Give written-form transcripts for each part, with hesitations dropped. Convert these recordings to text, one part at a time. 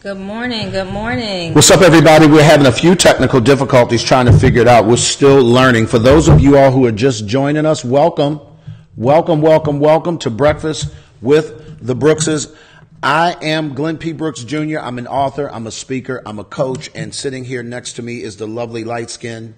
Good morning. Good morning. What's up, everybody? We're having a few technical difficulties trying to figure it out. We're still learning. For those of you all who are just joining us, welcome. Welcome to Breakfast with the Brookses. I am Glenn P. Brooks Jr. I'm an author, I'm a speaker, I'm a coach, and sitting here next to me is the lovely light-skinned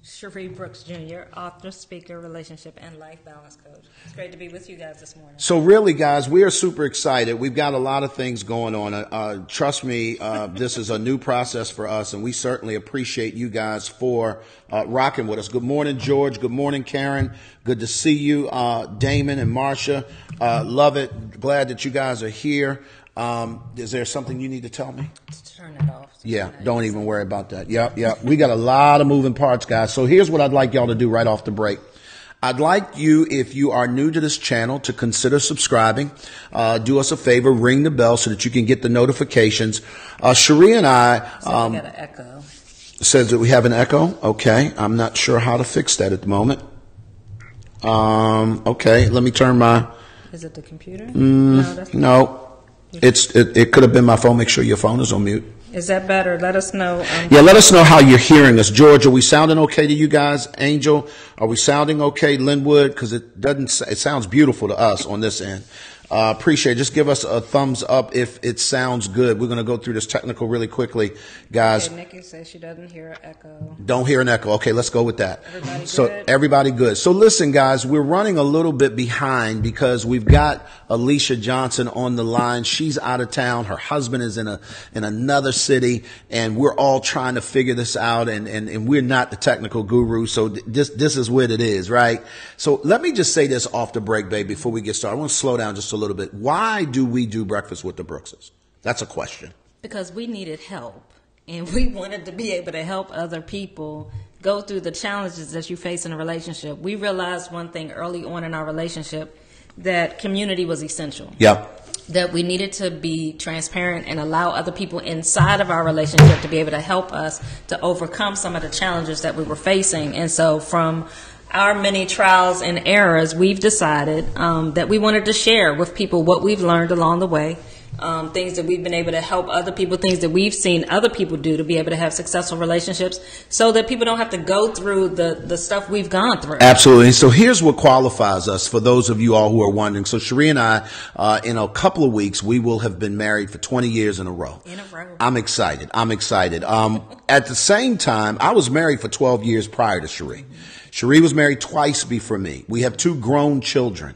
Cherie Brooks Jr., author, speaker, relationship, and life balance coach. It's great to be with you guys this morning. So really, guys, we are super excited. We've got a lot of things going on. Trust me, this is a new process for us, and we certainly appreciate you guys for rocking with us. Good morning, George. Good morning, Karen. Good to see you, Damon and Marcia. Love it. Glad that you guys are here. Is there something you need to tell me? Turn it off. Yeah, don't even worry about that. Yep. We got a lot of moving parts, guys. So here's what I'd like y'all to do right off the break. I'd like you, if you are new to this channel, to consider subscribing. Do us a favor, ring the bell so that you can get the notifications. Cherie and I... So we got an echo. Says that we have an echo. Okay, I'm not sure how to fix that at the moment. Okay, let me turn my... Is it the computer? No. It could have been my phone. Make sure your phone is on mute. Is that better? Let us know. Yeah, let us know how you're hearing us. George, are we sounding okay to you guys? Angel, are we sounding okay? Linwood, because it sounds beautiful to us on this end. Appreciate it. Just give us a thumbs up if it sounds good. We're going to go through this technical really quickly, guys. Okay, Nikki says she doesn't hear an echo. Don't hear an echo. Okay, let's go with that. Everybody good? Everybody good. So listen, guys, we're running a little bit behind because we've got Alicia Johnson on the line. She's out of town. Her husband is in another city, and we're all trying to figure this out, and we're not the technical guru, so this is what it is, right? So let me just say this off the break, babe, before we get started. I want to slow down just a little bit. Why do we do Breakfast with the Brookses? That's a question. Because we needed help, and we wanted to be able to help other people go through the challenges that you face in a relationship. We realized one thing early on in our relationship, that community was essential. Yep. That we needed to be transparent and allow other people inside of our relationship to be able to help us to overcome some of the challenges that we were facing. And so from our many trials and errors, we've decided that we wanted to share with people what we've learned along the way, things that we've been able to help other people, things that we've seen other people do to be able to have successful relationships so that people don't have to go through the stuff we've gone through. Absolutely. So here's what qualifies us for those of you all who are wondering. So Cherie and I, in a couple of weeks, we will have been married for 20 years in a row. I'm excited. At the same time, I was married for 12 years prior to Cherie. Cherie was married twice before me. We have 2 grown children.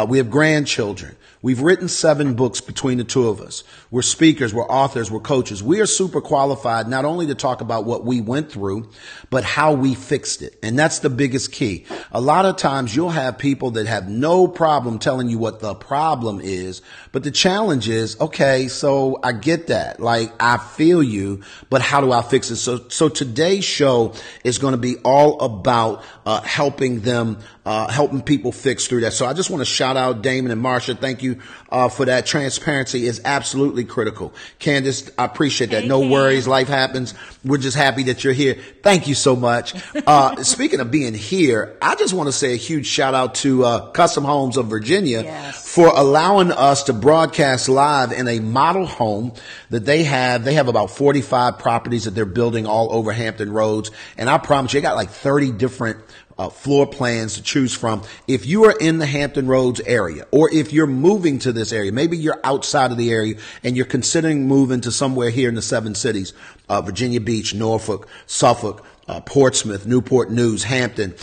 We have grandchildren. We've written 7 books between the 2 of us. We're speakers, we're authors, we're coaches. We are super qualified not only to talk about what we went through, but how we fixed it. And that's the biggest key. A lot of times you'll have people that have no problem telling you what the problem is, but the challenge is, okay, so I get that. Like, I feel you, but how do I fix it? So today's show is going to be all about helping people fix through that. So I just want to shout out Damon and Marcia. Thank you for that. Transparency is absolutely critical. Candace, I appreciate that. No worries. Life happens. We're just happy that you're here. Thank you so much. Speaking of being here, I just want to say a huge shout out to Custom Homes of Virginia for allowing us to broadcast live in a model home that they have. They have about 45 properties that they're building all over Hampton Roads. And I promise you, they got like 30 different floor plans to choose from. If you are in the Hampton Roads area, or if you're moving to this area, maybe you're outside of the area and you're considering moving to somewhere here in the 7 cities, Virginia Beach, Norfolk, Suffolk, Portsmouth, Newport News, Hampton.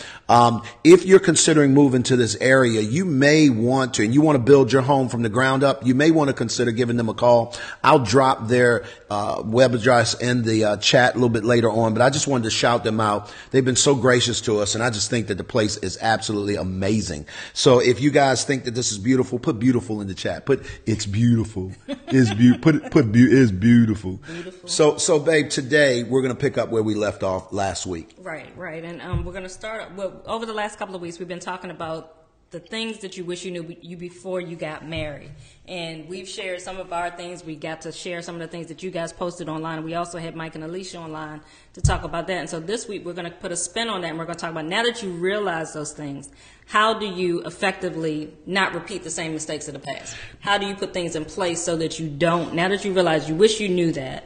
If you're considering moving to this area, you may want to, and you want to build your home from the ground up, you may want to consider giving them a call. I'll drop their web address in the chat a little bit later on, but I just wanted to shout them out. They've been so gracious to us, and I just think that the place is absolutely amazing. So if you guys think that this is beautiful, put beautiful in the chat. Put it's beautiful. It's it's beautiful. So babe, today we're going to pick up where we left off last week. Right. And we're going to start, well, over the last couple of weeks, we've been talking about the things that you wish you knew you before you got married. And we've shared some of our things. We got to share some of the things that you guys posted online. We also had Mike and Alicia online to talk about that. And so this week we're going to put a spin on that, and we're going to talk about, now that you realize those things, how do you effectively not repeat the same mistakes of the past? How do you put things in place so that you don't, now that you realize you wish you knew that,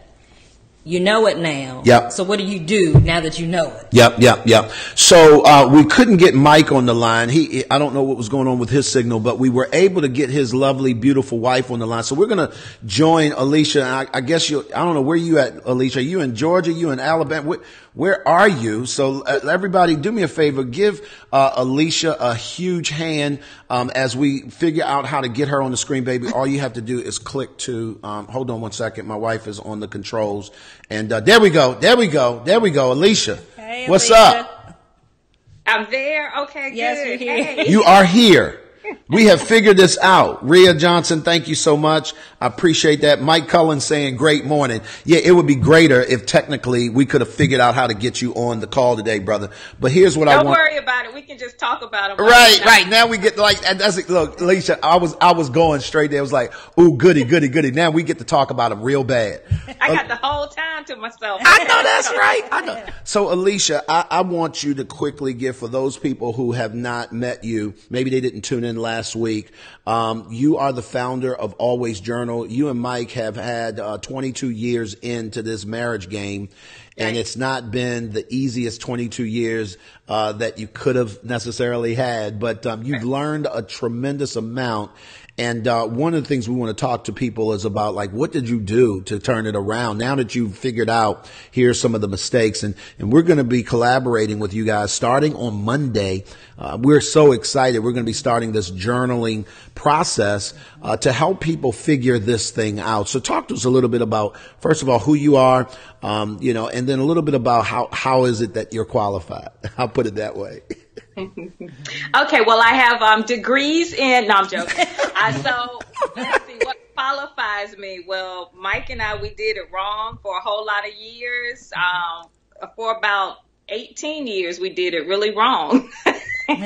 you know it now. Yep. So what do you do now that you know it? Yep. So we couldn't get Mike on the line. I don't know what was going on with his signal, but we were able to get his lovely, beautiful wife on the line. So we're going to join Alicia. And I guess I don't know, where you at, Alicia? Are you in Georgia? You in Alabama? Where are you? So everybody, do me a favor. Give Alicia a huge hand as we figure out how to get her on the screen, baby. All you have to do is click to, hold on one second. My wife is on the controls. And there we go. Alicia, hey, what's Alicia. up? I'm there. Okay, good. Yes, you're here. Hey. You are here. We have figured this out. Rhea Johnson, thank you so much. I appreciate that. Mike Cullen saying great morning. Yeah, it would be greater if technically we could have figured out how to get you on the call today, brother. But here's what I want. Don't worry about it. We can just talk about it. Right. Now we get like, look, Alicia, I was going straight there. It was like, ooh, goody. Now we get to talk about them real bad. I got the whole time to myself. I know that's right. I know. So Alicia, I want you to quickly give, for those people who have not met you, maybe they didn't tune in last week. You are the founder of Always Journal. You and Mike have had 22 years into this marriage game, and it's not been the easiest 22 years that you could have necessarily had, but you've learned a tremendous amount. And one of the things we want to talk to people is about, like, what did you do to turn it around? Now that you've figured out, here's some of the mistakes. And we're going to be collaborating with you guys starting on Monday. We're so excited. We're going to be starting this journaling process to help people figure this thing out. So talk to us a little bit about, first of all, who you are, and then a little bit about how is it that you're qualified? I'll put it that way. Okay, well, I have degrees in, no, I'm joking. So let's see what qualifies me. Well, Mike and I, we did it wrong for a whole lot of years. For about 18 years, we did it really wrong. We've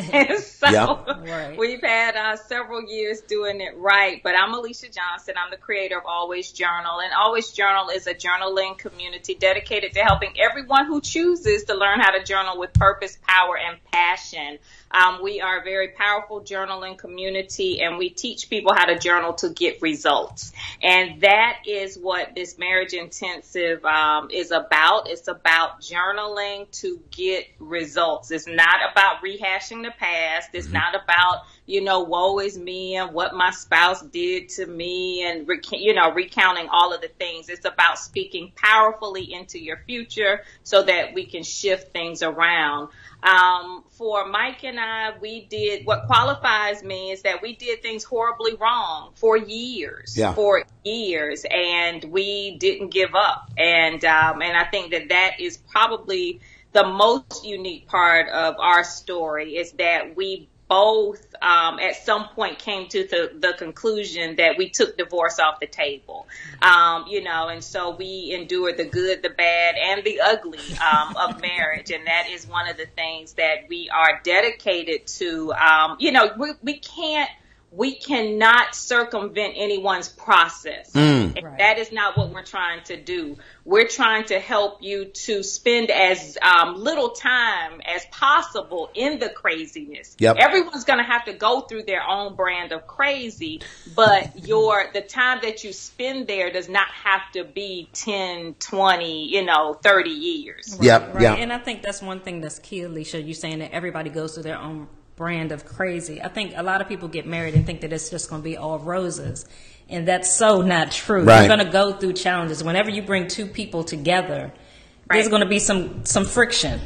had several years doing it right. But I'm Alicia Johnson. I'm the creator of Always Journal. And Always Journal is a journaling community dedicated to helping everyone who chooses to learn how to journal with purpose, power, and passion. We are a very powerful journaling community, and we teach people how to journal to get results. And that is what this marriage intensive is about. It's about journaling to get results. It's not about rehashing the past. It's not about, woe is me and what my spouse did to me and, recounting all of the things. It's about speaking powerfully into your future so that we can shift things around. For Mike and I, what qualifies me is that we did things horribly wrong for years, and we didn't give up. And I think that is probably the most unique part of our story, is that we both at some point came to the conclusion that we took divorce off the table, and so we endured the good, the bad, and the ugly of marriage. And that is one of the things that we are dedicated to. We cannot circumvent anyone's process. Right. That is not what we're trying to do. We're trying to help you to spend as little time as possible in the craziness. Yep. Everyone's going to have to go through their own brand of crazy, but the time that you spend there does not have to be 10, 20, 30 years. Right, Yep. right. Yeah. And I think that's one thing that's key, Alicia. You're saying that everybody goes through their own brand of crazy. I think a lot of people get married and think that it's just going to be all roses. And that's so not true. Right. You're going to go through challenges. Whenever you bring two people together, there's going to be some friction.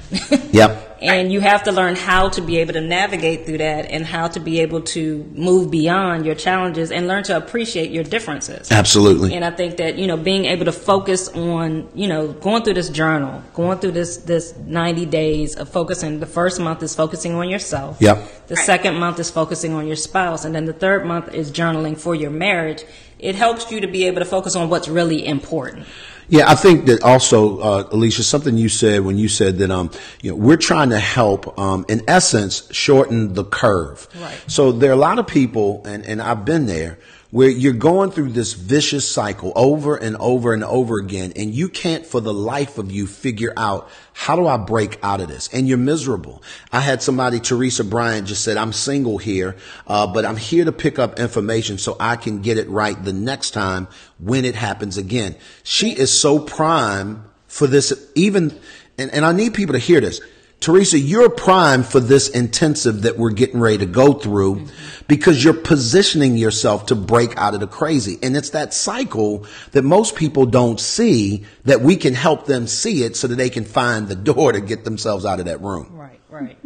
Yep. And you have to learn how to be able to navigate through that, and how to be able to move beyond your challenges and learn to appreciate your differences. Absolutely. And I think that, being able to focus on, going through this journal, going through this 90 days of focusing. The first month is focusing on yourself. Yep. The second month is focusing on your spouse. And then the third month is journaling for your marriage. It helps you to be able to focus on what's really important. Yeah, I think that also, Alicia, something you said when you said that, we're trying to help, in essence, shorten the curve. Right. So there are a lot of people, and I've been there, where you're going through this vicious cycle over and over and over again, and you can't for the life of you figure out, how do I break out of this? And you're miserable. I had somebody, Teresa Bryant, just said, I'm single here, but I'm here to pick up information so I can get it right the next time when it happens again. She is so prime for this, even, and I need people to hear this. Teresa, you're primed for this intensive that we're getting ready to go through because you're positioning yourself to break out of the crazy. And it's that cycle that most people don't see, that we can help them see it so that they can find the door to get themselves out of that room. Right.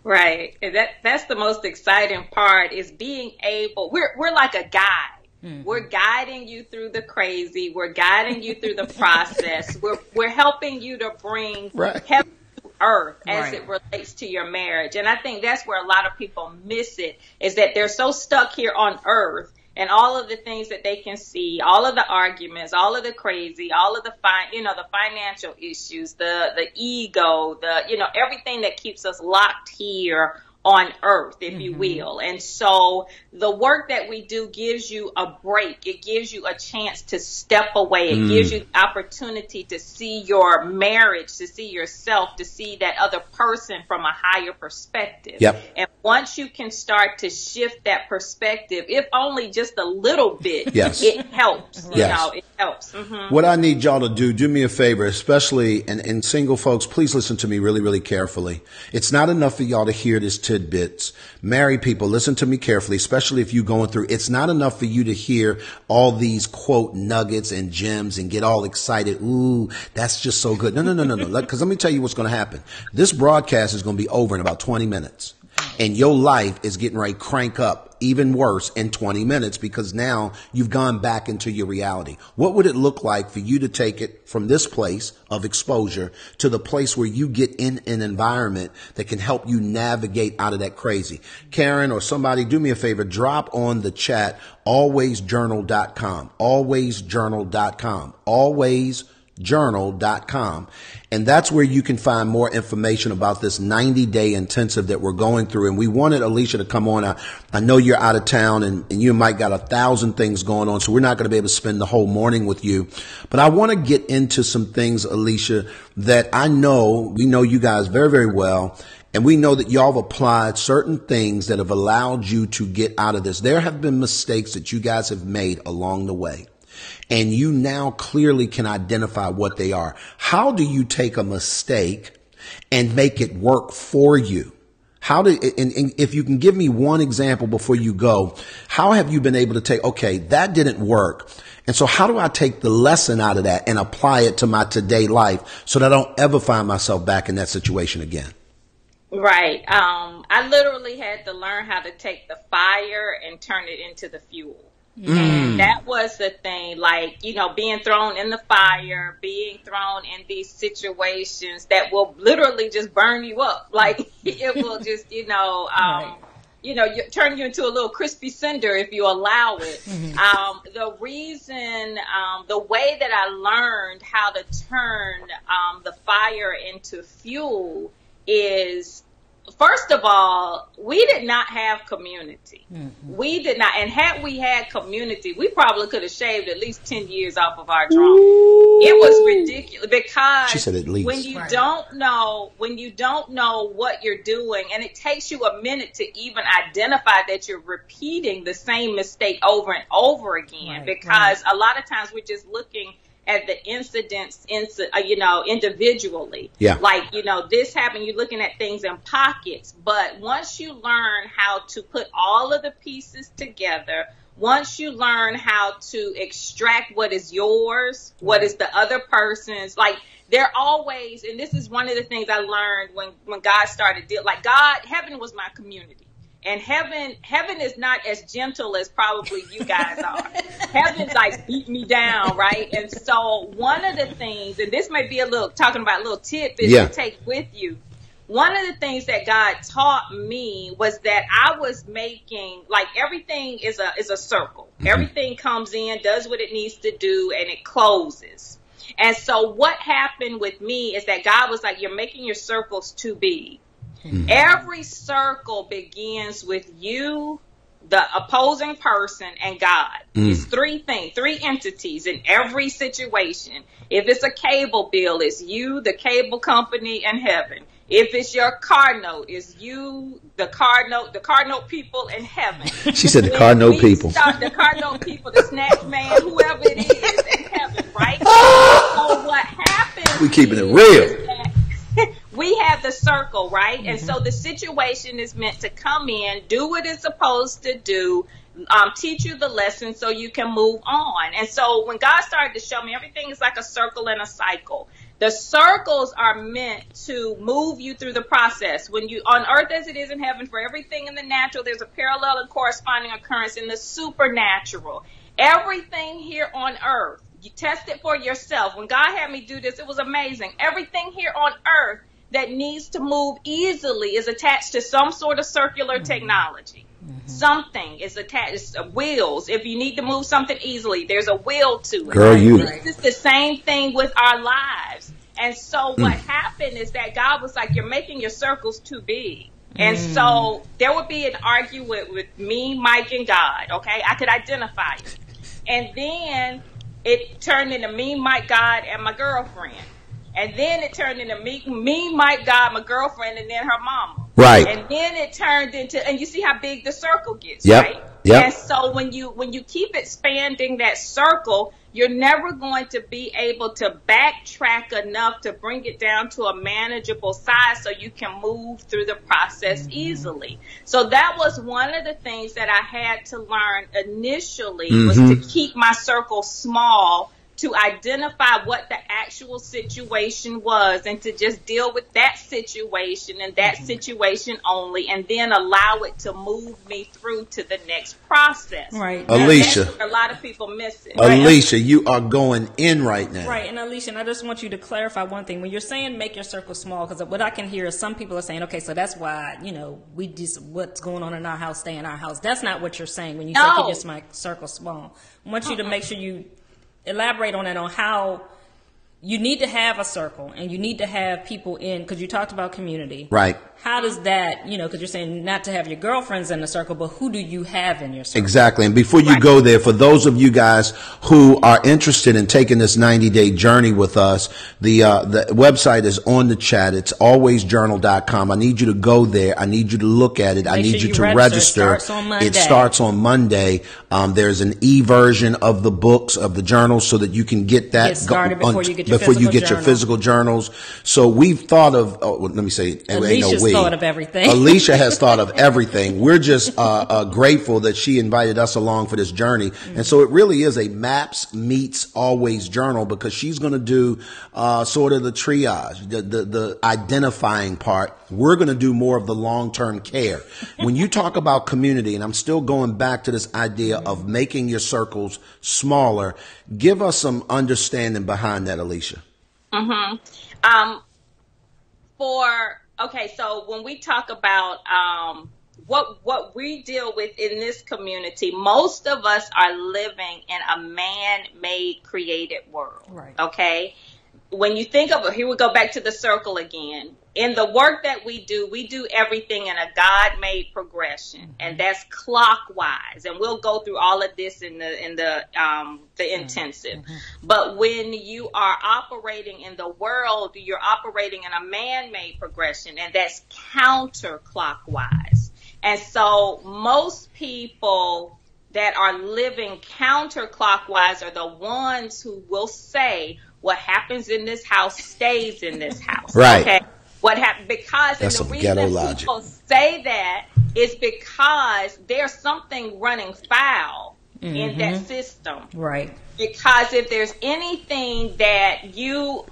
Right. And that's the most exciting part, is being able, we're like a guide. Mm-hmm. We're guiding you through the crazy. We're guiding you through the process. We're helping you to bring heaven to earth as it relates to your marriage. And I think that's where a lot of people miss it, is that they're so stuck here on earth and all of the things that they can see, all of the arguments, all of the crazy, all of the the financial issues, the ego, everything that keeps us locked here on earth, if you will. And so the work that we do gives you a break. It gives you a chance to step away. It gives you the opportunity to see your marriage, to see yourself, to see that other person from a higher perspective. Yep. And once you can start to shift that perspective, if only just a little bit, it helps. It helps. Mm-hmm. What I need y'all to do me a favor, especially, and single folks, please listen to me really, really carefully. It's not enough for y'all to hear this tidbits. Married people, listen to me carefully, especially if you're going through. It's not enough for you to hear all these quote nuggets and gems and get all excited. Ooh, that's just so good. No. Because let me tell you what's going to happen. This broadcast is going to be over in about 20 minutes. And your life is getting ready to crank up even worse in 20 minutes, because now you've gone back into your reality. What would it look like for you to take it from this place of exposure to the place where you get in an environment that can help you navigate out of that crazy? Karen or somebody, do me a favor, drop on the chat, alwaysjournal.com, alwaysjournal.com, alwaysjournal.com. And that's where you can find more information about this 90-day intensive that we're going through. And we wanted Alicia to come on. I know you're out of town and you might got 1,000 things going on, so we're not going to be able to spend the whole morning with you. But I want to get into some things, Alicia, that we know you guys very, very well. And we know that y'all have applied certain things that have allowed you to get out of this. There have been mistakes that you guys have made along the way, and you now clearly can identify what they are. How do you take a mistake and make it work for you? And if you can give me one example before you go, how have you been able to take, okay, that didn't work, and so how do I take the lesson out of that and apply it to my today life so that I don't ever find myself back in that situation again? Right. I literally had to learn how to take the fire and turn it into the fuel. And that was the thing, being thrown in the fire, being thrown in these situations that will literally just burn you up. It will just, turn you into a little crispy cinder if you allow it. The way that I learned how to turn the fire into fuel is, first of all, we did not have community. We did not. And had we had community, we probably could have shaved at least 10 years off of our drama. It was ridiculous, because she said at least. when you don't know what you're doing, and it takes you a minute to even identify that you're repeating the same mistake over and over again, because a lot of times we're just looking at the incidents, individually. Yeah. This happened, you're looking at things in pockets. But once you learn how to put all of the pieces together, once you learn how to extract what is yours, what is the other person's, they're always, and this is one of the things I learned when God started heaven was my community. And heaven is not as gentle as probably you guys are. Heaven's beat me down, right? And so one of the things, and this may be talking about a little tidbit to take with you. One of the things that God taught me was that I was making, everything is a circle. Everything comes in, does what it needs to do, and it closes. And so what happened with me is that God was like, you're making your circles too big. Every circle begins with you, the opposing person, and God. It's three things, three entities in every situation. If it's a cable bill, it's you, the cable company, and heaven. If it's your car note, it's you, the car note people, in heaven. She said the car note people. The car note people, the snatch man, whoever it is, in heaven, right? So what happens? We keeping it real. We have the circle, right? And so the situation is meant to come in, do what it's supposed to do, teach you the lesson so you can move on. And so when God started to show me, everything is like a circle and a cycle. The circles are meant to move you through the process. When you on earth as it is in heaven, for everything in the natural, there's a parallel and corresponding occurrence in the supernatural. Everything here on earth, you test it for yourself. When God had me do this, it was amazing. Everything here on earth that needs to move easily is attached to some sort of circular technology. Something is attached, wheels. If you need to move something easily, there's a wheel to it. Girl, you. This is the same thing with our lives. And so what happened is that God was like, you're making your circles too big. And so there would be an argument with me, Mike, and God. Okay, I could identify it. And then it turned into me, Mike, God, and my girlfriend. And then it turned into me, Mike, God, my girlfriend, and then her mama. Right. And then it turned into, and you see how big the circle gets, Yep. right? Yep. And so when you keep expanding that circle, you're never going to be able to backtrack enough to bring it down to a manageable size so you can move through the process easily. So that was one of the things that I had to learn initially was to keep my circle small, to identify what the actual situation was and to just deal with that situation and that situation only, and then allow it to move me through to the next process. Right. Alicia. That's what a lot of people miss it. Alicia, you are going in right now. Right, and Alicia, and I just want you to clarify one thing. When you're saying make your circle small, because what I can hear is some people are saying, okay, so that's why, we just, what's going on in our house, stay in our house. That's not what you're saying when you say keep your circle small. I want you to make sure you elaborate on that, on how you need to have a circle and you need to have people in, because you talked about community. Right. How does that, because you're saying not to have your girlfriends in the circle, but who do you have in your circle? Exactly. And before you go there, for those of you guys who are interested in taking this 90-day journey with us, the website is on the chat. It's alwaysjournal.com. I need you to go there. I need you to look at it. I need you to register. It starts on Monday. There's an e-version of the books, of the journals, so that you can get that get started before you get your physical journals. So we've thought of, let me say, it ain't no we. Thought of everything. Alicia has thought of everything. We're just grateful that she invited us along for this journey. And so it really is a Maps Meets Always journal, because she's going to do sort of the triage, the identifying part. We're going to do more of the long-term care. When you talk about community, and I'm still going back to this idea of making your circles smaller, give us some understanding behind that, Alicia. Okay, so when we talk about what we deal with in this community, most of us are living in a man-made created world. Right. Okay? When you think of it, here we go back to the circle again. In the work that we do everything in a God-made progression, and that's clockwise. And we'll go through all of this in the intensive. But when you are operating in the world, you're operating in a man-made progression, and that's counterclockwise. And so most people that are living counterclockwise are the ones who will say, what happens in this house stays in this house. Right. Okay? What happened? Because that's the reason people say that is because there's something running foul in that system. Right. Because if there's anything that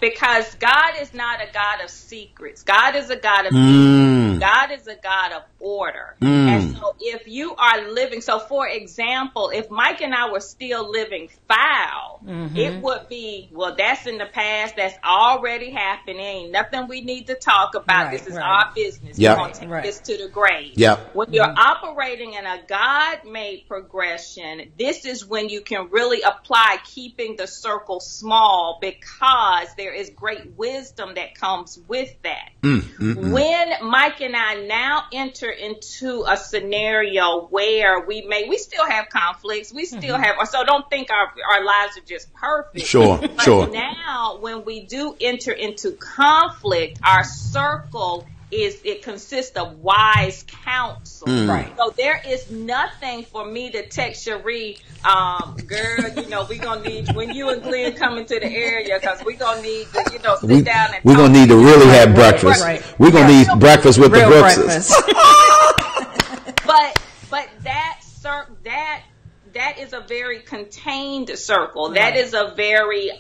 because God is not a God of secrets. God is a God of peace. God is a God of order. And so if you are living, so for example, if Mike and I were still living foul, it would be, well, that's in the past. That's already happening. Ain't nothing we need to talk about. This is our business. We're going to take this to the grave. When you're operating in a God-made progression, this is when you can really apply by keeping the circle small because there is great wisdom that comes with that. When Mike and I now enter into a scenario where we still have conflicts, we still have, so don't think our lives are just perfect. Sure. Now when we do enter into conflict, our circle it consists of wise counsel. Right. So there is nothing for me to text Cherie, girl, we gonna need, when you and Glenn come into the area, because we gonna need to, sit down and we're gonna need to really have breakfast. Right. We're gonna need breakfast with Real the Brookses. But that is a very contained circle. Right. That is a very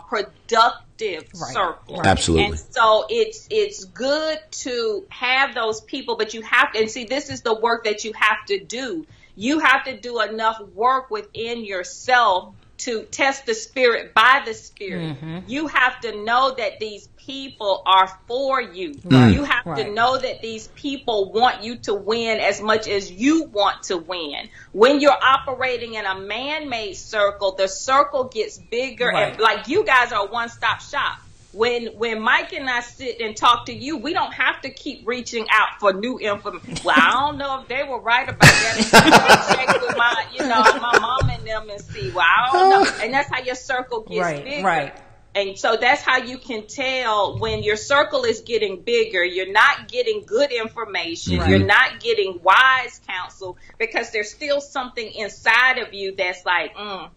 productive circle. Right. Absolutely. And so it's good to have those people, but you have to, and see, this is the work that you have to do. You have to do enough work within yourself to test the spirit by the spirit. You have to know that these people are for you. You have to know that these people want you to win as much as you want to win. When you're operating in a man-made circle, the circle gets bigger, and like you guys are a one-stop shop. When Mike and I sit and talk to you, we don't have to keep reaching out for new information. Well, I don't know if they were right about that. Check with my mom and them and see. Well, I don't know. And that's how your circle gets bigger. Right. And so that's how you can tell when your circle is getting bigger, you're not getting good information. You're not getting wise counsel, because there's still something inside of you that's like,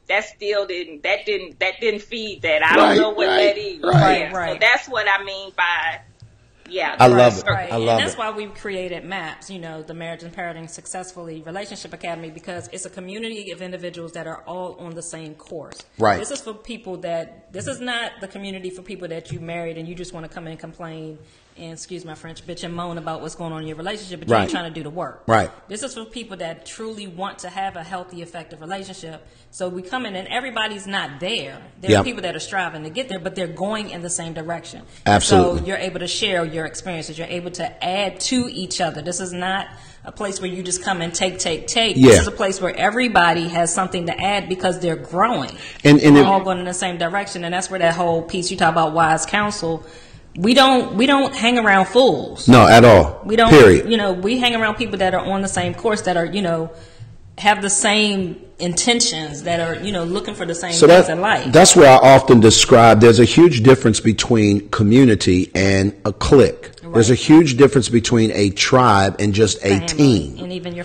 that didn't feed that. I don't know what that is. Right. So that's what I mean by, I love it. Right. I love and that's it. why we created MAPS, the Marriage and Parenting Successfully Relationship Academy, because it's a community of individuals that are all on the same course. Right. This is for people this is not the community for people that you married and you just want to come in and complain and, excuse my French, bitch and moan about what's going on in your relationship, but you ain't trying to do the work. Right. This is for people that truly want to have a healthy, effective relationship. So we come in and everybody's not there. There are people that are striving to get there, but they're going in the same direction. Absolutely. So you're able to share your experiences. You're able to add to each other. This is not a place where you just come and take. Yeah. This is a place where everybody has something to add because they're growing. And we're all going in the same direction. And that's where that whole piece you talk about wise counsel. We don't hang around fools. No, at all. We don't. Period. We hang around people that are on the same course, that are, have the same intentions, that are, looking for the same things in life. That's where I often describe there's a huge difference between community and a clique. Right. There's a huge difference between a tribe and just a team. And even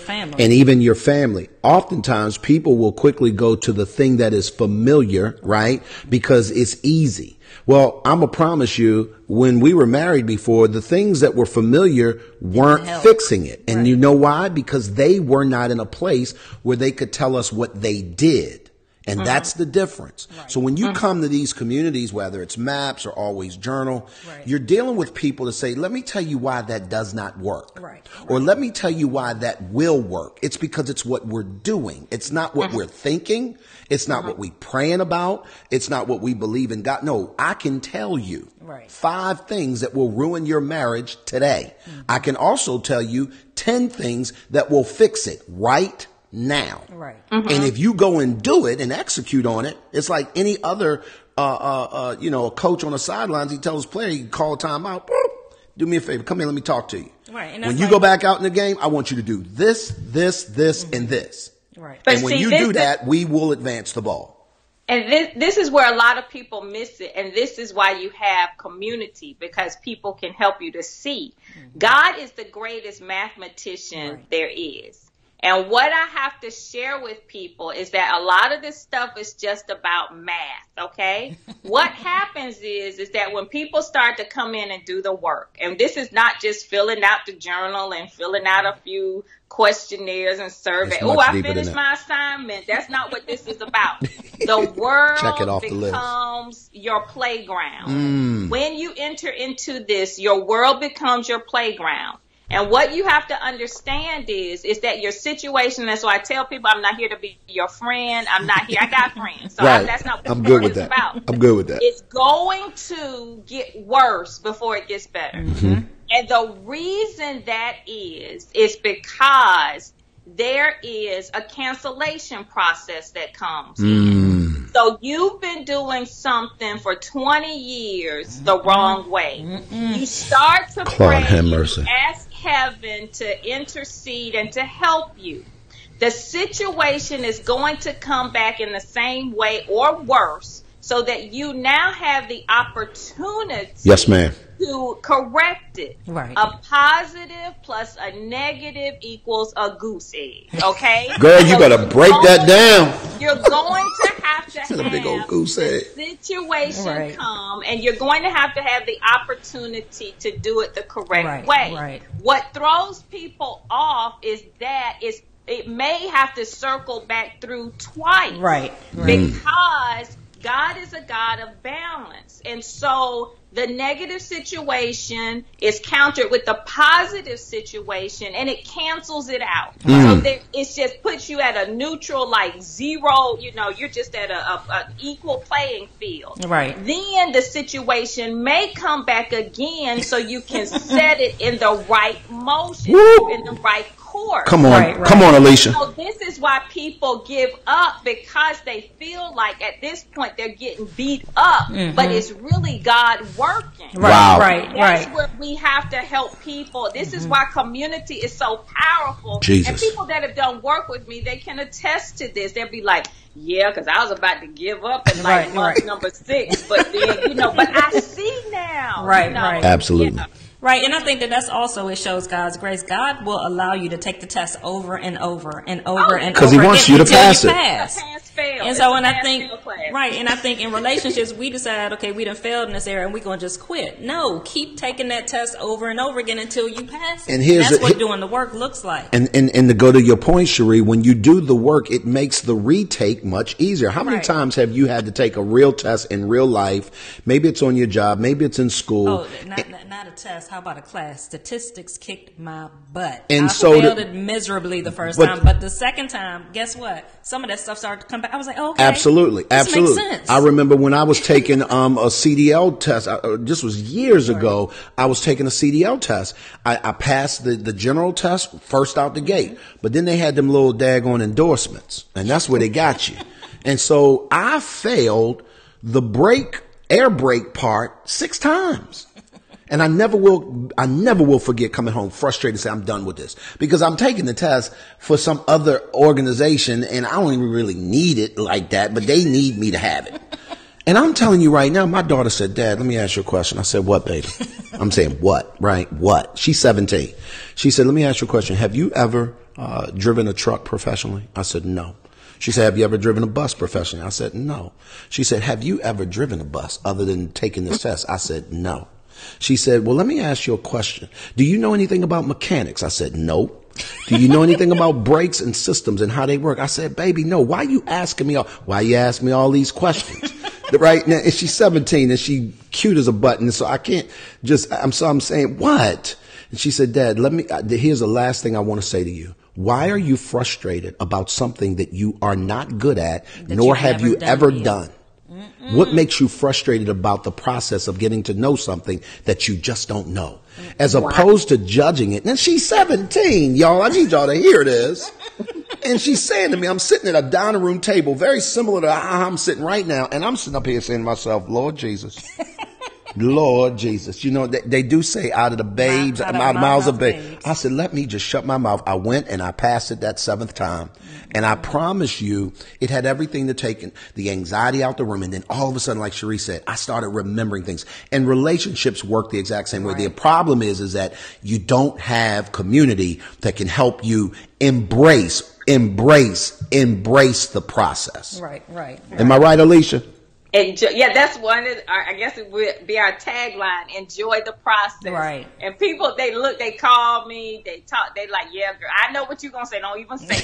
your family. Oftentimes people will quickly go to the thing that is familiar, right? Because it's easy. Well, I'm going to promise you, when we were married before, the things that were familiar weren't fixing it. And you know why? Because they were not in a place where they could tell us what they did. And that's the difference. Right. So when you come to these communities, whether it's MAPS or Always Journal, you're dealing with people that say, let me tell you why that does not work. Right. Or let me tell you why that will work. It's because it's what we're doing. It's not what we're thinking. It's not what we praying about. It's not what we believe in God. No, I can tell you 5 things that will ruin your marriage today. I can also tell you 10 things that will fix it right now. Right. And if you go and do it and execute on it, it's like any other, a coach on the sidelines. He tells his player, you can call a timeout. Do me a favor. Come here. Let me talk to you. Right. And when you go back out in the game, I want you to do this, and this. Right. But and when you do that, we will advance the ball. And this is where a lot of people miss it. And this is why you have community, because people can help you to see. God is the greatest mathematician there is. And what I have to share with people is that a lot of this stuff is just about math, okay? What happens is that when people start to come in and do the work, and this is not just filling out the journal and filling out a few questionnaires and surveys. Oh, I finished my assignment. That's not what this is about. The world becomes your playground. When you enter into this, your world becomes your playground. And what you have to understand is that your situation, and so I tell people, I'm not here to be your friend. I'm not here. I got friends. So that's not what it's about. I'm good with that. It's going to get worse before it gets better. And the reason that is because there is a cancellation process that comes in. So you've been doing something for 20 years the wrong way. You start to pray, ask heaven to intercede and to help you. The situation is going to come back in the same way or worse, so that you now have the opportunity, yes, ma'am, to correct it. Right. A positive plus a negative equals a goose egg. Okay? Girl, you better break that down. You're going to have to have a big old goose egg. the situation come, and you're going to have the opportunity to do it the correct way. Right. What throws people off is that it may have to circle back through twice. Right. Because God is a God of balance. And so the negative situation is countered with the positive situation, and it cancels it out. So it just puts you at a neutral, like zero, you're just at a equal playing field. Right. Then the situation may come back again, so you can set it in the right motion, in the right course. Come on. Come on, Alicia. So this is why people give up, because they feel like at this point they're getting beat up, but it's really God working. Wow. That's where we have to help people. This is why community is so powerful. Jesus. And people that have done work with me, they can attest to this. They'll be like, yeah, because I was about to give up at month number 6, but then, but I see now. Absolutely. Yeah. Right, and I think that's also, it shows God's grace. God will allow you to take the test over and over and over and over. Because He wants you to pass it. And so, and I think in relationships, we decide, okay, we done failed in this area and we're going to just quit. No, keep taking that test over and over again until you pass it. And that's what doing the work looks like. And to go to your point, Cherie, when you do the work, it makes the retake much easier. How many times have you had to take a real test in real life? Maybe it's on your job, maybe it's in school. Oh, not a test. How about a class? Statistics kicked my butt. And I so failed it miserably the first time, but the second time, guess what? Some of that stuff started to come back. I was like, okay, absolutely. This makes sense. I remember when I was taking a CDL test. This was years ago. I was taking a CDL test. I passed the general test first out the gate, but then they had them little daggone endorsements, and that's where they got you. And so I failed the air brake part 6 times. And I never will forget coming home frustrated and say, I'm done with this, because I'm taking the test for some other organization and I don't even really need it like that, but they need me to have it. And I'm telling you right now, my daughter said, Dad, let me ask you a question. I said, what, baby? I'm saying, what? Right? What? She's 17. She said, let me ask you a question. Have you ever driven a truck professionally? I said, no. She said, have you ever driven a bus professionally? I said, no. She said, have you ever driven a bus other than taking this test? I said, no. She said, well, let me ask you a question. Do you know anything about mechanics? I said, nope. Do you know anything about brakes and systems and how they work? I said, baby, no. Why you asking me all these questions? Right now, and she's 17 and she cute as a button. So I can't I'm saying, what? And she said, Dad, here's the last thing I want to say to you. Why are you frustrated about something that you are not good at, nor have you ever done? What makes you frustrated about the process of getting to know something that you just don't know, as opposed to judging it? And she's 17, y'all. I need y'all to hear this. And she's saying to me, I'm sitting at a dining room table, very similar to how I'm sitting right now. And I'm sitting up here saying to myself, Lord Jesus. Lord Jesus. You know, they do say out of the babes, out of mouths of babes. I said, let me just shut my mouth. I went and I passed it that 7th time. And I promise you, it had everything to take the anxiety out the room. And then all of a sudden, like Cherie said, I started remembering things. And relationships work the exact same way. The problem is that you don't have community that can help you embrace the process. Right. Am I right, Alicia? That's one of, I guess it would be our tagline, enjoy the process. Right. And people, they call me, they talk, they like, yeah, girl, I know what you're going to say. Don't even say,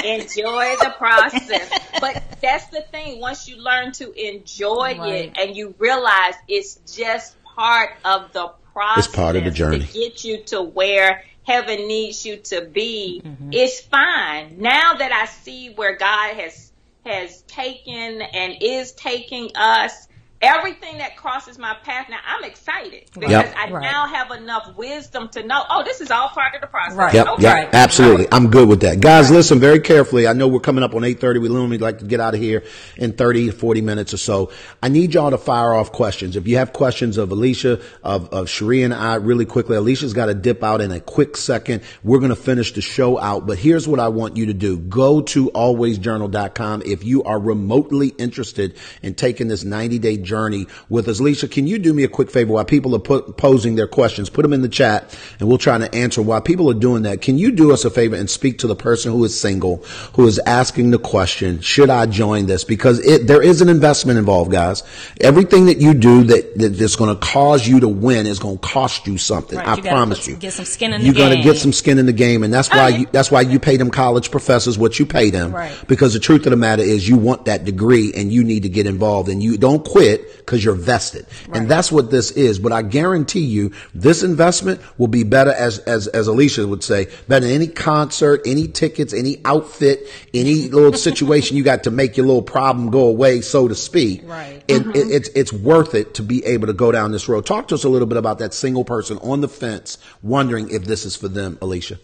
enjoy the process. But that's the thing. Once you learn to enjoy it and you realize it's just part of the process. It's part of the journey. To get you to where heaven needs you to be, it's fine. Now that I see where God has taken and is taking us, everything that crosses my path now, I'm excited because I now have enough wisdom to know, oh, this is all part of the process. Right. Yep, yep, absolutely. I'm good with that. Guys, listen very carefully. I know we're coming up on 8:30. We normally like to get out of here in 30 to 40 minutes or so. I need y'all to fire off questions. If you have questions of Alicia, of Cherie and I, really quickly, Alicia's got to dip out in a quick second. We're going to finish the show out, but here's what I want you to do. Go to alwaysjournal.com if you are remotely interested in taking this 90-day journey with us. Alicia, can you do me a quick favor while people are posing their questions? Put them in the chat and we'll try to answer. While people are doing that, can you do us a favor and speak to the person who is single, who is asking the question, should I join this? Because there is an investment involved, guys. Everything that you do that's going to cause you to win is going to cost you something. I promise you. Get some skin in the game. You're going to get some skin in the game, and that's why you pay them college professors what you pay them. Right. Because the truth of the matter is, you want that degree, and you need to get involved, and you don't quit because you're vested. Right. And that's what this is. But I guarantee you, this investment will be better, as Alicia would say, better than any concert, any tickets, any outfit, any little situation you got to make your little problem go away, so to speak. Right. It's worth it to be able to go down this road. Talk to us a little bit about that single person on the fence, wondering if this is for them, Alicia.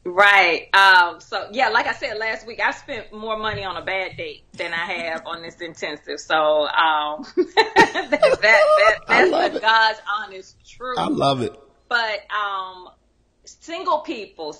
Right. So yeah, like I said last week, I spent more money on a bad date than I have on this intensive. So that's the God's honest truth. I love it. But single people.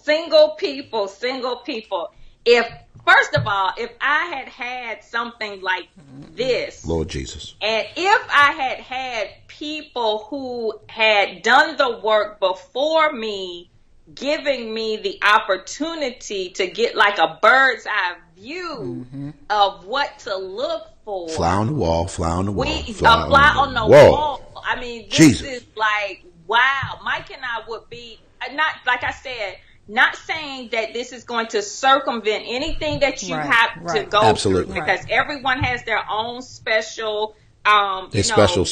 First of all, if I had something like this, Lord Jesus, and if I had people who had done the work before me, giving me the opportunity to get like a bird's eye view of what to look for. Fly on the wall. A fly on the wall. I mean, this is like, wow. Mike and I would be, not, like I said, not saying that this is going to circumvent anything that you have to go through, because everyone has their own special, their special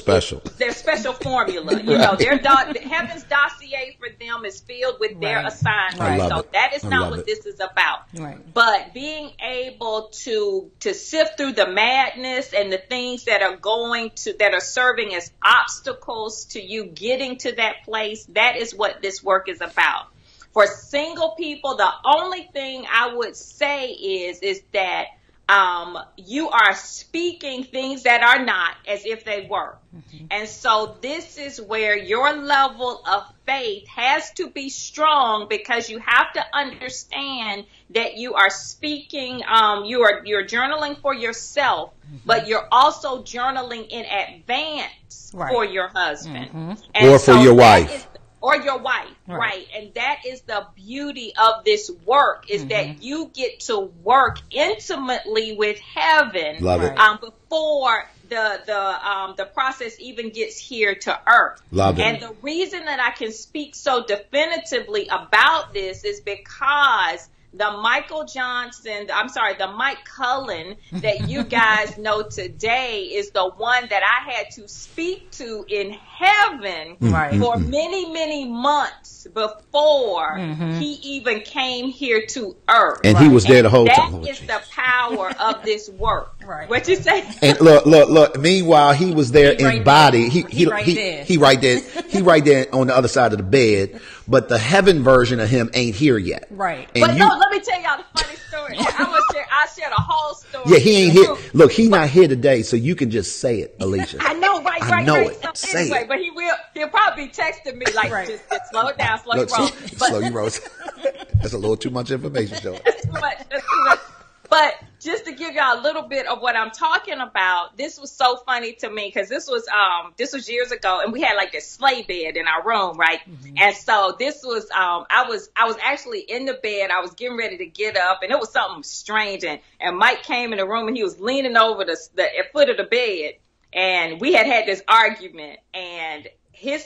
formula. You know, heaven's dossier for them is filled with their assignment. So that is not what this is about. Right. But being able to sift through the madness and the things that are serving as obstacles to you getting to that place, that is what this work is about. For single people, the only thing I would say is that you are speaking things that are not as if they were. And so this is where your level of faith has to be strong, because you have to understand that you are speaking, you're journaling for yourself, but you're also journaling in advance for your husband. And or for your wife. Or your wife, right? And that is the beauty of this work, is that you get to work intimately with heaven before the process even gets here to earth. And the reason that I can speak so definitively about this is because the Mike Cullen that you guys know today is the one that I had to speak to in heaven for many, many months before he even came here to earth. And he was there the whole time. That is the power of this work. What you say? And look. Meanwhile, he was there in body. He right there on the other side of the bed. But the heaven version of him ain't here yet. Right. And let me tell y'all the funny story. I share the whole story. Yeah, he ain't here. Look, he's not here today, so you can just say it, Alicia. I know, right. I know it. So say anyway, it. But he'll probably be texting me like, just slow it down, slow you rose. That's a little too much information, Joe. That's too much. But just to give y'all a little bit of what I'm talking about, this was so funny to me, because this was years ago, and we had like this sleigh bed in our room, right? And so this was I was actually in the bed. I was getting ready to get up, and it was something strange. And Mike came in the room, and he was leaning over the foot of the bed, and we had this argument. And his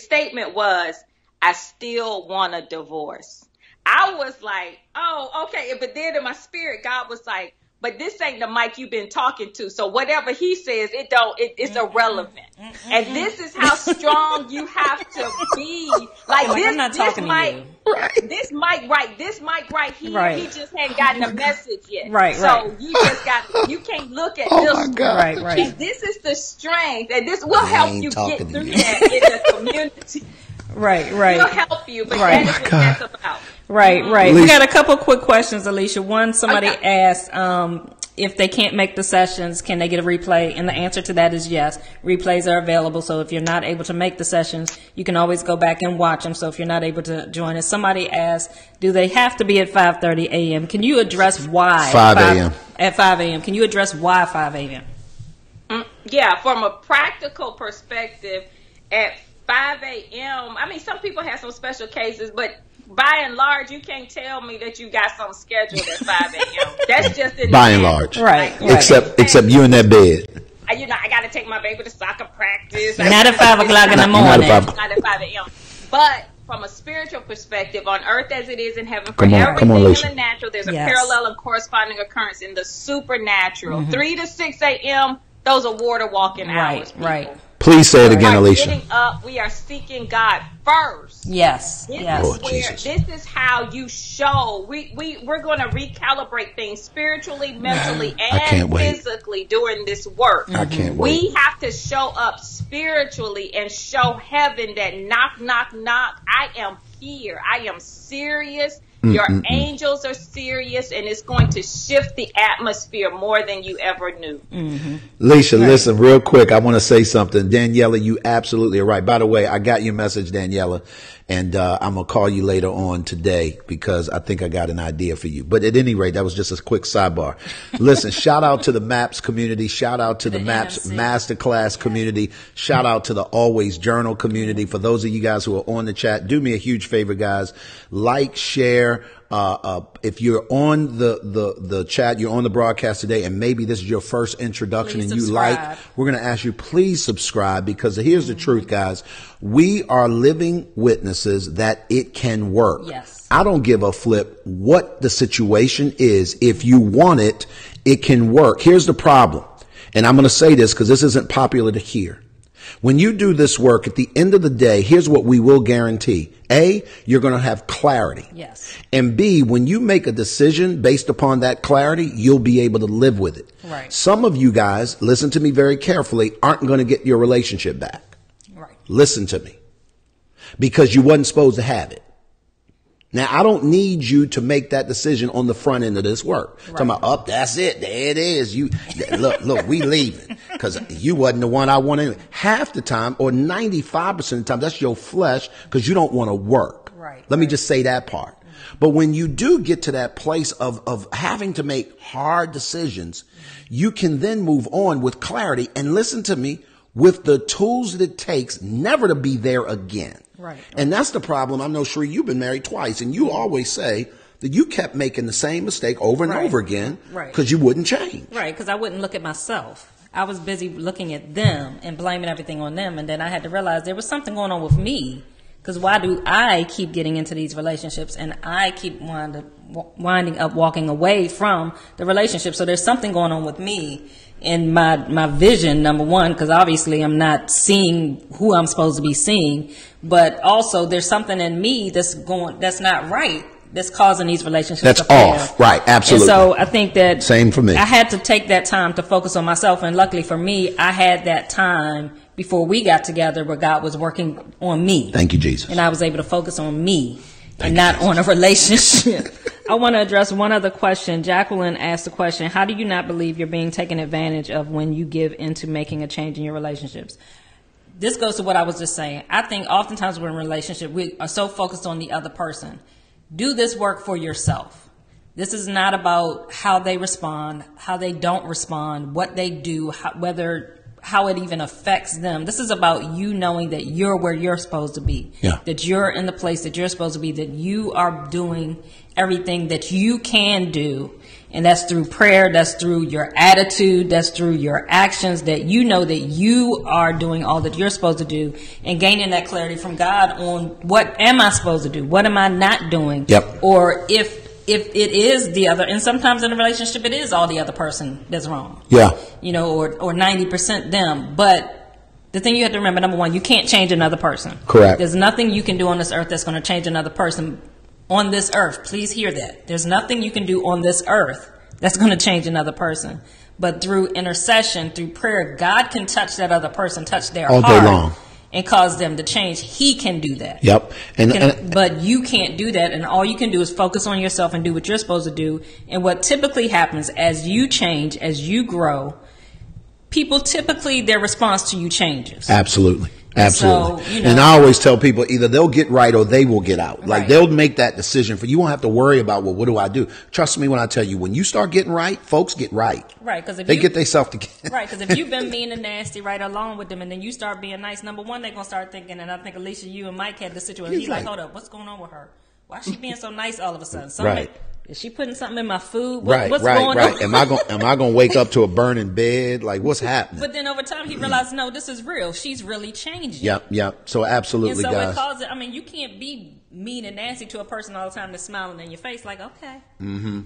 statement was, "I still want a divorce." I was like, oh, okay. But then in my spirit, God was like, but this ain't the Mike you've been talking to. So whatever he says, it's irrelevant. And this is how strong you have to be. Like this Mike right here, he just hadn't gotten a message yet. So you can't look at this. My God. And this is the strength, and this will help you get through that in the community. We'll help you, but that is what that's about. Right. We got a couple quick questions, Alicia. One, somebody asked if they can't make the sessions, can they get a replay? And the answer to that is yes. Replays are available, so if you're not able to make the sessions, you can always go back and watch them. So if you're not able to join us, somebody asked, do they have to be at 5:30 a.m.? Can you address why? 5 a.m. At 5 a.m. Can you address why 5 a.m.? Yeah, from a practical perspective, at 5 a.m., I mean, some people have some special cases, but by and large, you can't tell me that you got something scheduled at 5 a.m. That's just in by and large. Right. Except you in that bed. I got to take my baby to soccer practice. Not at 5 o'clock in the morning. Not at 5 a.m. But from a spiritual perspective, on earth as it is in heaven, for everything in the natural, there's a parallel and corresponding occurrence in the supernatural. 3 to 6 a.m., those are water walking hours. People. Right. Please say it again, Alicia. Getting up, we are seeking God first. Yes. This is how you show. We're going to recalibrate things spiritually, mentally, and physically during this work. I can't wait. We have to show up spiritually and show heaven that knock, knock, knock. I am here. I am serious. Your angels are serious, and it's going to shift the atmosphere more than you ever knew. Alicia, listen, real quick. I want to say something. Daniela, you absolutely are right. By the way, I got your message, Daniela, and I'm going to call you later on today because I think I got an idea for you. But at any rate, that was just a quick sidebar. Listen, shout out to the MAPS community. Shout out to the MAPS Masterclass community. Shout out to the Always Journal community. For those of you guys who are on the chat, do me a huge favor, guys. Like, share. If you're on the chat, you're on the broadcast today, and maybe this is your first introduction and you like, we're going to ask you, please subscribe, because here's the truth, guys. We are living witnesses that it can work. Yes. I don't give a flip what the situation is. If you want it, it can work. Here's the problem. And I'm going to say this because this isn't popular to hear. When you do this work, at the end of the day, here's what we will guarantee. A, you're going to have clarity. Yes. And B, when you make a decision based upon that clarity, you'll be able to live with it. Right. Some of you guys, listen to me very carefully, aren't going to get your relationship back. Right. Listen to me. Because you wasn't supposed to have it. Now, I don't need you to make that decision on the front end of this work. Right. Talking about, that's it. There it is. Look, we leaving because you wasn't the one I wanted. Half the time, or 95% of the time, that's your flesh because you don't want to work. Right. Let me just say that part. But when you do get to that place of having to make hard decisions, you can then move on with clarity and listen to me, with the tools that it takes never to be there again. Right. And that's the problem. I know, Sheree, you've been married twice, and you always say that you kept making the same mistake over and over again because you wouldn't change. Right, because I wouldn't look at myself. I was busy looking at them and blaming everything on them, and then I had to realize there was something going on with me. Because why do I keep getting into these relationships and I keep winding up walking away from the relationship? So there's something going on with me in my vision, number one, because obviously I'm not seeing who I'm supposed to be seeing. But also there's something in me that's not right, that's causing these relationships to fail. That's off. Right, absolutely. And so I think that same for me. I had to take that time to focus on myself. And luckily for me, I had that time before we got together where God was working on me. Thank you, Jesus. And I was able to focus on me and not on a relationship. I want to address one other question. Jacqueline asked the question, how do you not believe you're being taken advantage of when you give into making a change in your relationships? This goes to what I was just saying. I think oftentimes we're in a relationship, we are so focused on the other person. Do this work for yourself. This is not about how they respond, how they don't respond, what they do, how it even affects them. This is about you knowing that you're where you're supposed to be, that you're in the place that you're supposed to be, that you are doing everything that you can do. And that's through prayer, that's through your attitude, that's through your actions, that you know that you are doing all that you're supposed to do, and gaining that clarity from God on what am I supposed to do? What am I not doing? Yep. Or if if it is the other, and sometimes in a relationship it is all the other person that's wrong. Yeah. Or 90% them. But the thing you have to remember, number one, you can't change another person. Correct. There's nothing you can do on this earth that's going to change another person on this earth. Please hear that. There's nothing you can do on this earth that's going to change another person. But through intercession, through prayer, God can touch that other person, touch their all heart. Day long. And cause them to change. He can do that. Yep. But you can't do that. And all you can do is focus on yourself and do what you're supposed to do. And what typically happens as you change, as you grow, people typically, their response to you changes. Absolutely. Absolutely. So, and I always tell people either they'll get right or they will get out. Like right. They'll make that decision for you. You won't have to worry about, well, what do I do? Trust me when I tell you, when you start getting right, folks get right. Right. Because they get themselves together. Right. Because if you've been mean and nasty right along with them and then you start being nice, number one, they're going to start thinking, and I think Alicia, you and Mike had the situation. He's like, hold up, what's going on with her? Why is she being so nice all of a sudden? Right. Is she putting something in my food? What's going on? Am I going to wake up to a burning bed? Like, what's happening? But then over time, he realized, no, this is real. She's really changing. Yep. So absolutely, and so guys. it causes, you can't be mean and nasty to a person all the time that's smiling in your face. Like, okay. Mm-hmm.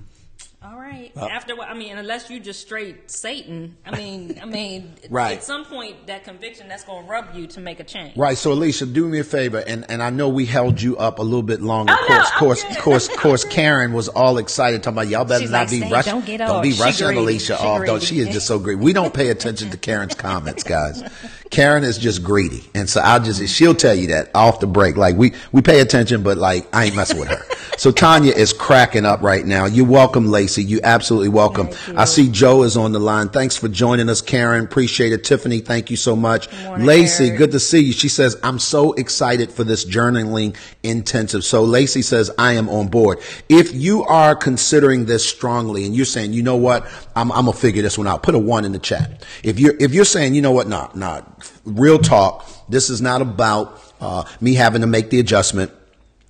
All right. After what, unless you just straight Satan, right. At some point, that conviction, that's going to rub you to make a change. Right. So, Alicia, do me a favor, and I know we held you up a little bit longer. Of course, Karen was all excited talking about y'all better She's not like, be rushing. Don't be rushing Alicia off. Though she is just so greedy. We don't pay attention to Karen's comments, guys. Karen is just greedy, and so she'll tell you that off the break. Like we pay attention, but like I ain't messing with her. So Tanya is cracking up right now. You're welcome, Lacey. You absolutely welcome. I see Joe is on the line. Thanks for joining us, Karen. Appreciate it. Tiffany, thank you so much. Lacey, good to see you. She says, I'm so excited for this journaling intensive. So Lacey says, I am on board. If you are considering this strongly and you're saying, you know what, I'm going to figure this one out, put a 1 in the chat. If you're saying, you know what, nah, real talk, this is not about me having to make the adjustment.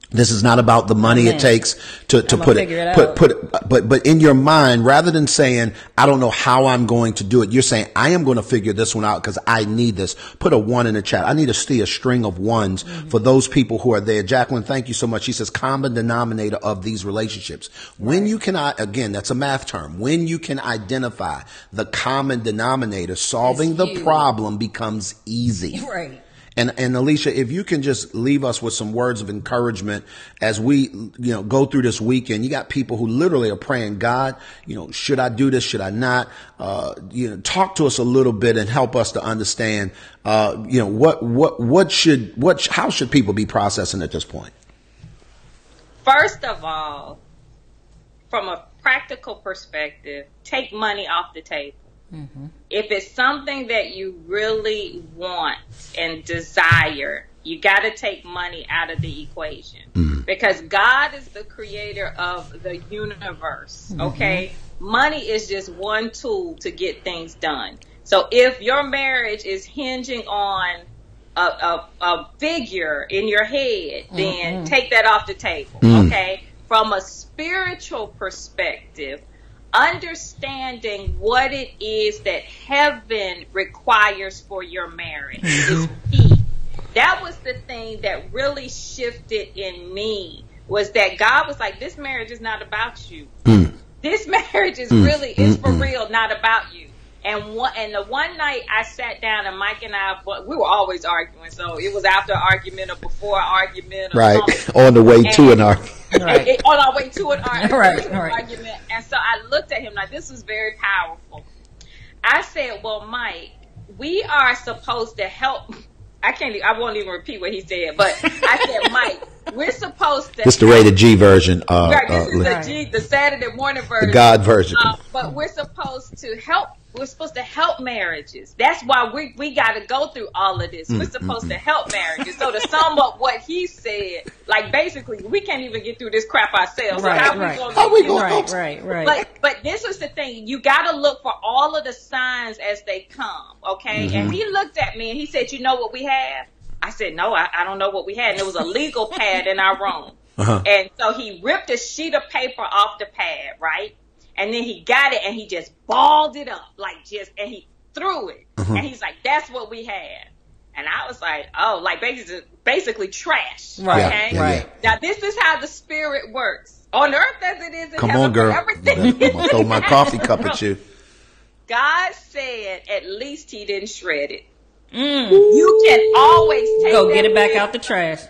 This is not about the money it takes to put it, but in your mind, rather than saying, I don't know how I'm going to do it, you're saying, I am going to figure this one out because I need this. Put a 1 in the chat. I need to see a string of 1s for those people who are there. Jacqueline, thank you so much. She says, common denominator of these relationships. When you can, again, that's a math term. When you can identify the common denominator, solving the problem becomes easy. Right. And Alicia, if you can just leave us with some words of encouragement as we, go through this weekend. You got people who literally are praying, God, should I do this? Should I not? Talk to us a little bit and help us to understand, how should people be processing at this point? First of all, from a practical perspective, take money off the table. Mm-hmm. If it's something that you really want and desire, you got to take money out of the equation because God is the creator of the universe. Okay. Money is just one tool to get things done. So if your marriage is hinging on a figure in your head, then take that off the table. Okay. From a spiritual perspective, understanding what it is that heaven requires for your marriage is key. That was the thing that really shifted in me, was that God was like, this marriage is not about you. This marriage is is for real, not about you. And the one night I sat down and Mike and I, we were always arguing. So it was after an argument or before an argument. Or something. On the way to an argument. Right. On our way to an argument. Right. And so I looked at him like, this was very powerful. I said, well, Mike, we are supposed to help. I won't even repeat what he said, but I said, Mike, we're supposed to. This is the rated G version. This is the Saturday morning version. The God version. But we're supposed to help. We're supposed to help marriages. That's why we got to go through all of this. We're supposed to help marriages. So to sum up what he said, like basically, we can't even get through this crap ourselves. Right. But this was the thing. You got to look for all of the signs as they come. Okay. And he looked at me and he said, you know what we have? I said, no, I don't know what we had. And it was a legal pad in our room. And so he ripped a sheet of paper off the pad, right? And then he got it and he just balled it up, and he threw it. And he's like, that's what we had. And I was like, oh, like basically trash. Right. Okay? Right. Now this is how the spirit works. on earth as it is in Come heaven. on, girl. Everything. I'm going to throw my coffee cup at you. God said at least he didn't shred it. You can always go get it back out the trash.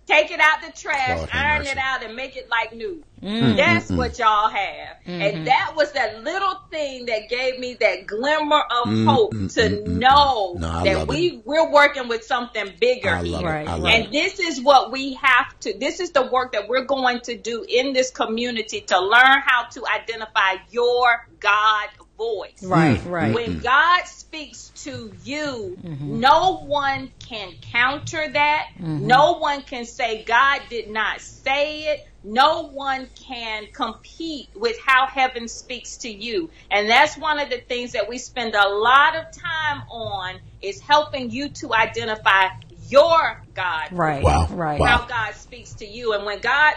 Take it out the trash, Lord iron it out, and make it like new. That's what y'all have. And that was that little thing that gave me that glimmer of hope to know that we're working with something bigger here. And this is what we have to, this is the work that we're going to do in this community to learn how to identify your God voice. Right. When God speaks to you, no one can counter that. No one can say God did not say it. No one can compete with how heaven speaks to you. And that's one of the things that we spend a lot of time on, is helping you to identify your God. Right. How God speaks to you. And when God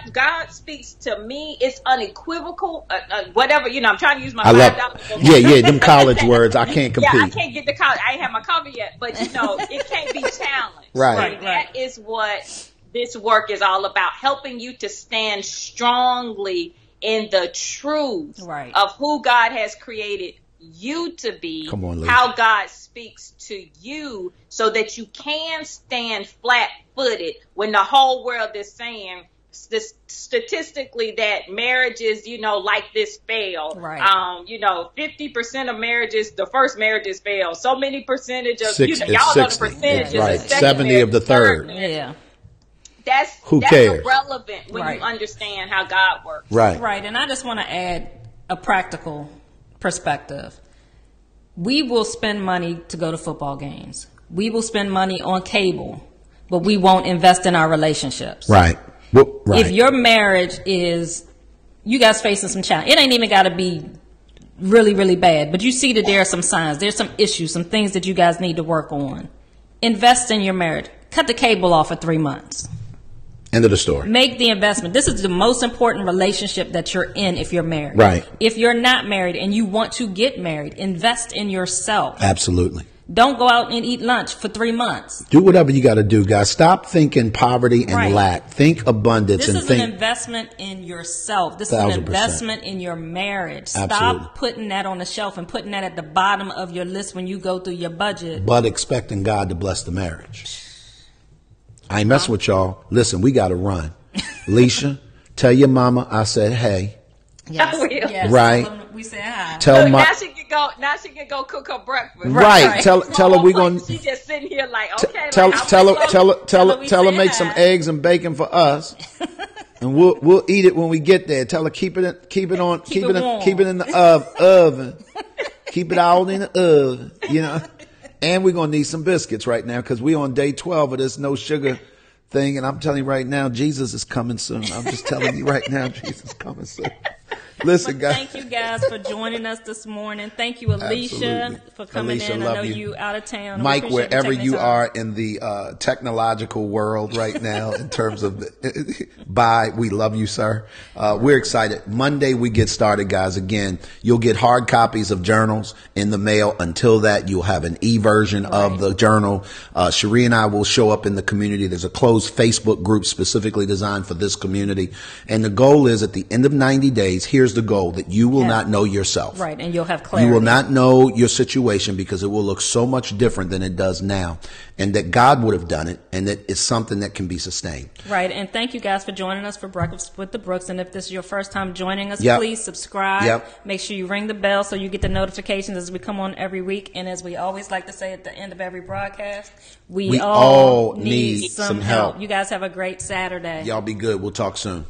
speaks to me, it's unequivocal. Whatever, I'm trying to use my $5. Them college words. I can't compete. I can't get the college. I ain't have my coffee yet, but it can't be challenged. Right. And that is what this work is all about, helping you to stand strongly in the truth of who God has created you to be, how God speaks to you, so that you can stand flat-footed when the whole world is saying statistically that marriages, like this fail. 50% of marriages, the first marriages fail. So many percentage of, y'all know the percentages. Right. 70 of the third. Yeah. That's irrelevant when you understand how God works. Right. And I just want to add a practical perspective. We will spend money to go to football games. We will spend money on cable, but we won't invest in our relationships. Right. If your marriage is, you guys facing some challenge, it ain't even got to be really, really bad, but you see that there are some signs, there's some issues, some things that you guys need to work on. Invest in your marriage. Cut the cable off for 3 months. End of the story. Make the investment. This is the most important relationship that you're in if you're married. Right. If you're not married and you want to get married, invest in yourself. Absolutely. Don't go out and eat lunch for 3 months. Do whatever you got to do, guys. Stop thinking poverty and lack. Think abundance. This is an investment in yourself. This is an investment in your marriage. Stop putting that on the shelf and putting that at the bottom of your list when you go through your budget. But expecting God to bless the marriage. I ain't messing with y'all. Listen, we got to run. Alicia, tell your mama I said hey. Yes. Yes. Right. We said hi. Now she can go cook her breakfast. Right. Tell her we gonna. She's just sitting here like, okay. Tell her make some eggs and bacon for us, and we'll eat it when we get there. Tell her keep it in the oven. Keep it all in the oven. And we're gonna need some biscuits right now because we on day 12 of this no sugar thing, and I'm telling you right now, Jesus is coming soon. I'm just telling you right now, Jesus is coming soon. Listen, guys. Thank you guys for joining us this morning. Thank you, Alicia, for coming in. I know you out of town. Mike, wherever you are in the technological world right now, in terms of we love you, sir. We're excited. Monday we get started, guys. Again, you'll get hard copies of journals in the mail. Until that, you'll have an e-version of the journal. Cherie and I will show up in the community. There's a closed Facebook group specifically designed for this community. And the goal is, at the end of 90 days, here's the goal, that you will not know yourself. Right, and you'll have clarity. You will not know your situation because it will look so much different than it does now. And that God would have done it, and that it's something that can be sustained. Right, and thank you guys for joining us for Breakfast with the Brooks. And if this is your first time joining us, please subscribe. Make sure you ring the bell so you get the notifications as we come on every week. And as we always like to say at the end of every broadcast, we all need some help. You guys have a great Saturday. Y'all be good. We'll talk soon.